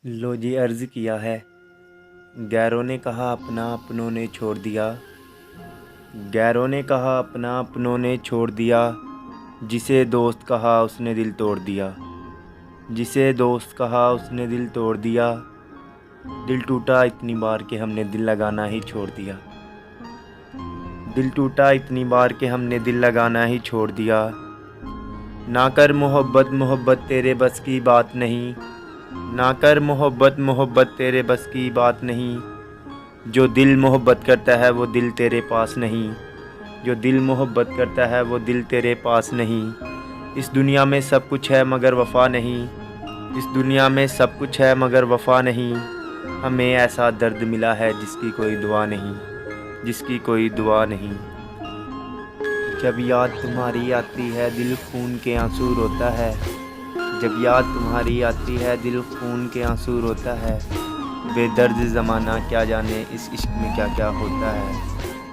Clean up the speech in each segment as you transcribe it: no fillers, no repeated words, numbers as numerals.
लो जी अर्ज़ किया है, गैरों ने कहा अपना अपनों ने छोड़ दिया। गैरों ने कहा अपना अपनों ने छोड़ दिया। जिसे दोस्त कहा उसने दिल तोड़ दिया। जिसे दोस्त कहा उसने दिल तोड़ दिया। दिल टूटा इतनी बार कि हमने दिल लगाना ही छोड़ दिया। दिल टूटा इतनी बार कि हमने दिल लगाना ही छोड़ दिया। ना कर मोहब्बत मोहब्बत तेरे बस की बात नहीं। ना कर मोहब्बत मोहब्बत तेरे बस की बात नहीं। जो दिल मोहब्बत करता है वो दिल तेरे पास नहीं। जो दिल मोहब्बत करता है वो दिल तेरे पास नहीं। इस दुनिया में सब कुछ है मगर वफ़ा नहीं। इस दुनिया में सब कुछ है मगर वफ़ा नहीं। हमें ऐसा दर्द मिला है जिसकी कोई दुआ नहीं। जिसकी कोई दुआ नहीं। जब याद तुम्हारी आती है दिल खून के आंसू रोता है। जब याद तुम्हारी आती है दिल खून के आंसू रोता है। बेदर्द ज़माना क्या जाने इस इश्क में क्या क्या होता है।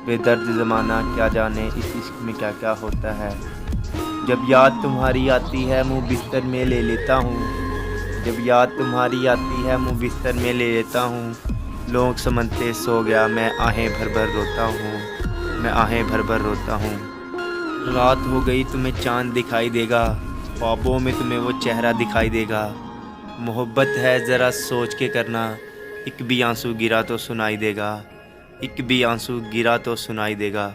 बेदर्द ज़माना क्या जाने इस इश्क में क्या क्या होता है। जब याद तुम्हारी आती है मुँह बिस्तर में ले लेता हूँ। जब याद तुम्हारी आती है मुँह बिस्तर में ले लेता हूँ। लोग समझते सो गया मैं आहें भर भर रोता हूँ। मैं आहें भर भर रोता हूँ। रात हो गई तुम्हें चाँद दिखाई देगा। ख्वाबों में तुम्हें वो चेहरा दिखाई देगा। मोहब्बत है ज़रा सोच के करना। एक भी आंसू गिरा तो सुनाई देगा। एक भी आंसू गिरा तो सुनाई देगा।